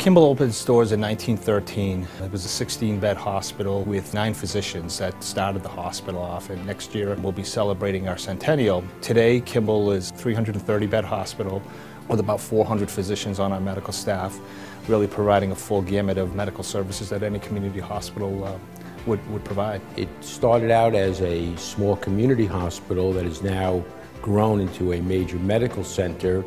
Kimball opened its doors in 1913. It was a 16-bed hospital with 9 physicians that started the hospital off, and next year we'll be celebrating our centennial. Today, Kimball is a 330-bed hospital with about 400 physicians on our medical staff, really providing a full gamut of medical services that any community hospital would provide. It started out as a small community hospital that has now grown into a major medical center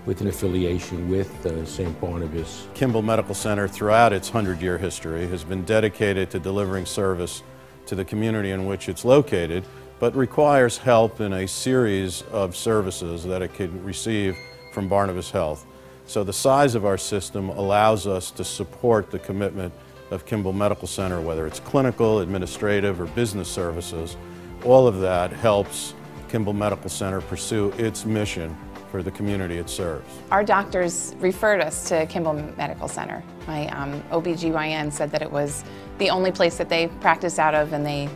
with an affiliation with St. Barnabas. Kimball Medical Center, throughout its 100-year history, has been dedicated to delivering service to the community in which it's located, but requires help in a series of services that it can receive from Barnabas Health. So the size of our system allows us to support the commitment of Kimball Medical Center, whether it's clinical, administrative, or business services. All of that helps Kimball Medical Center pursue its mission for the community it serves. Our doctors referred us to Kimball Medical Center. My OBGYN said that it was the only place that they practiced out of, and they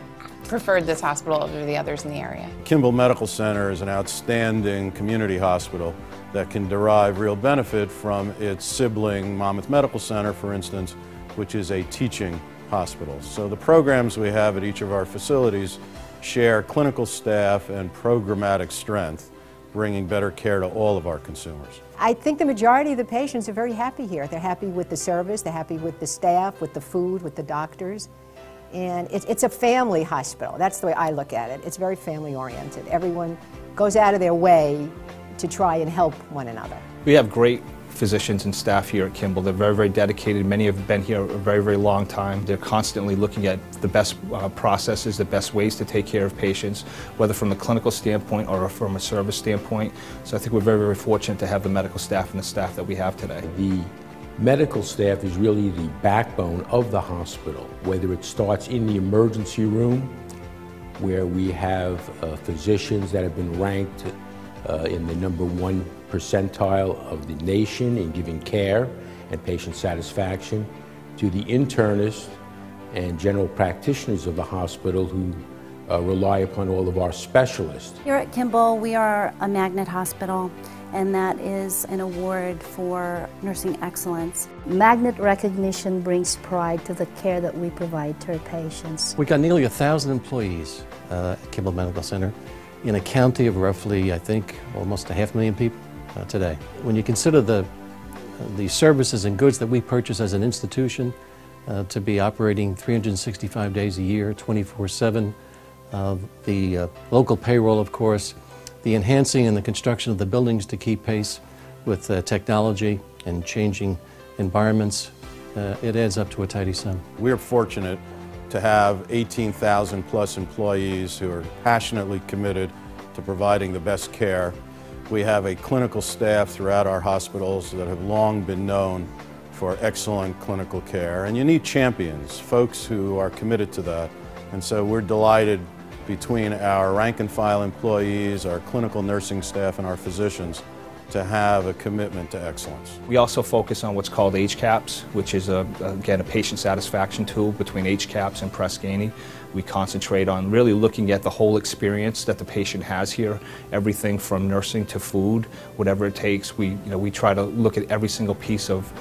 preferred this hospital over the others in the area. Kimball Medical Center is an outstanding community hospital that can derive real benefit from its sibling Monmouth Medical Center, for instance, which is a teaching hospital. So the programs we have at each of our facilities share clinical staff and programmatic strength, bringing better care to all of our consumers. I think the majority of the patients are very happy here. They're happy with the service, they're happy with the staff, with the food, with the doctors. And it's a family hospital. That's the way I look at it. It's very family oriented. Everyone goes out of their way to try and help one another. We have great physicians and staff here at Kimball. They're very, very dedicated. Many have been here a very, very long time. They're constantly looking at the best processes, the best ways to take care of patients, whether from a clinical standpoint or from a service standpoint. So I think we're very, very fortunate to have the medical staff and the staff that we have today. The medical staff is really the backbone of the hospital, whether it starts in the emergency room, where we have physicians that have been ranked in the #1 percentile of the nation in giving care and patient satisfaction, to the internists and general practitioners of the hospital who rely upon all of our specialists. Here at Kimball, we are a magnet hospital, and that is an award for nursing excellence. Magnet recognition brings pride to the care that we provide to our patients. We've got nearly 1,000 employees at Kimball Medical Center in a county of roughly, I think, almost 500,000 people today. When you consider the services and goods that we purchase as an institution, to be operating 365 days a year, 24/7, the local payroll, of course, the enhancing and the construction of the buildings to keep pace with technology and changing environments, it adds up to a tidy sum. We're fortunate to have 18,000 plus employees who are passionately committed to providing the best care. We have a clinical staff throughout our hospitals that have long been known for excellent clinical care, and you need champions, folks who are committed to that. And so we're delighted, between our rank and file employees, our clinical nursing staff, and our physicians, to have a commitment to excellence. We also focus on what's called HCAHPS, which is, again, a patient satisfaction tool between HCAHPS and Press Ganey. We concentrate on really looking at the whole experience that the patient has here, everything from nursing to food, whatever it takes. We try to look at every single piece of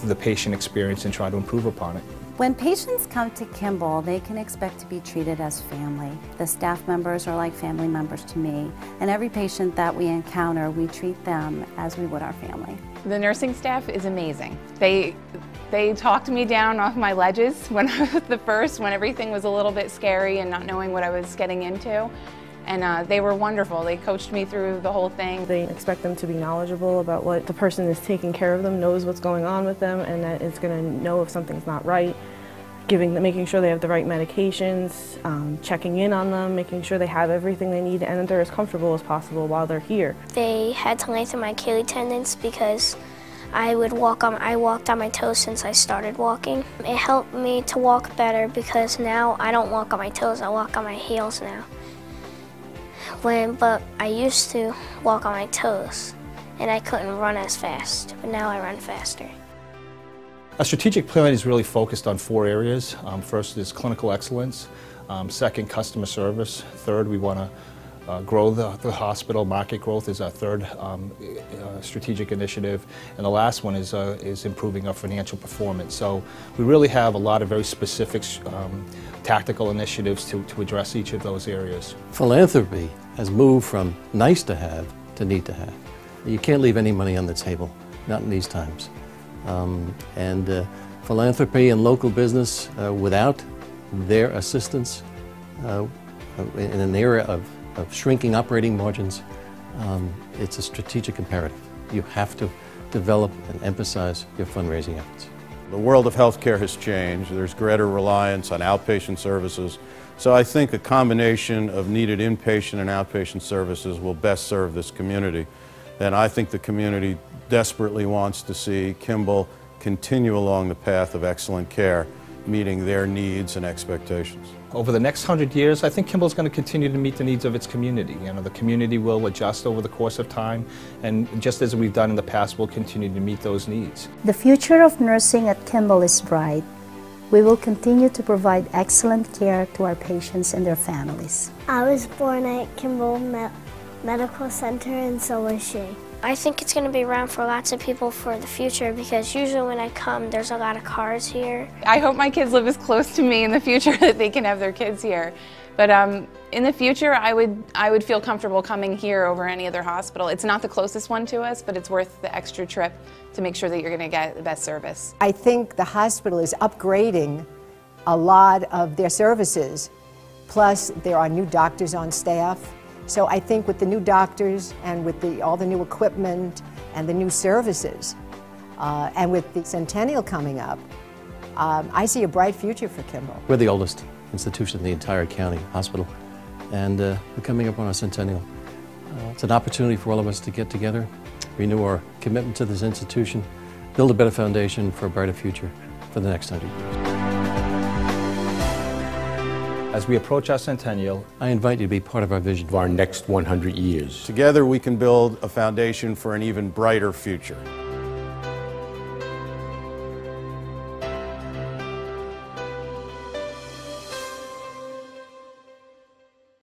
the patient experience and try to improve upon it. When patients come to Kimball, they can expect to be treated as family. The staff members are like family members to me, and every patient that we encounter, we treat them as we would our family. The nursing staff is amazing. They talked me down off my ledges when I was when everything was a little bit scary and not knowing what I was getting into. And they were wonderful. They coached me through the whole thing. They expect them to be knowledgeable about what the person is taking care of them, knows what's going on with them, and that is going to know if something's not right. Making sure they have the right medications, checking in on them, making sure they have everything they need, and that they're as comfortable as possible while they're here. They had to lengthen my Achilles tendons because I walked on my toes since I started walking. It helped me to walk better because now I don't walk on my toes, I walk on my heels now. But I used to walk on my toes and I couldn't run as fast, but now I run faster. Our strategic plan is really focused on 4 areas. First is clinical excellence. Second, customer service. Third, we want to grow the hospital. Market growth is our third strategic initiative, and the last one is improving our financial performance. So we really have a lot of very specific tactical initiatives to address each of those areas. Philanthropy has moved from nice to have to need to have. You can't leave any money on the table, not in these times. Philanthropy and local business, without their assistance in an era of shrinking operating margins, it's a strategic imperative. You have to develop and emphasize your fundraising efforts. The world of healthcare has changed. There's greater reliance on outpatient services. So I think a combination of needed inpatient and outpatient services will best serve this community. And I think the community desperately wants to see Kimball continue along the path of excellent care, meeting their needs and expectations. Over the next 100 years, I think Kimball's going to continue to meet the needs of its community. You know, the community will adjust over the course of time, and just as we've done in the past, we'll continue to meet those needs. The future of nursing at Kimball is bright. We will continue to provide excellent care to our patients and their families. I was born at Kimball Medical Center, and so was she. I think it's going to be around for lots of people for the future, because usually when I come, there's a lot of cars here. I hope my kids live as close to me in the future that they can have their kids here. But in the future, I would feel comfortable coming here over any other hospital. It's not the closest one to us, but it's worth the extra trip to make sure that you're going to get the best service. I think the hospital is upgrading a lot of their services. Plus, there are new doctors on staff. So I think with the new doctors and with all the new equipment and the new services, and with the centennial coming up, I see a bright future for Kimball. We're the oldest institution in the entire county hospital, and we're coming up on our centennial. It's an opportunity for all of us to get together, renew our commitment to this institution, build a better foundation for a brighter future for the next 100 years. As we approach our centennial, I invite you to be part of our vision For our next 100 years. Together we can build a foundation for an even brighter future.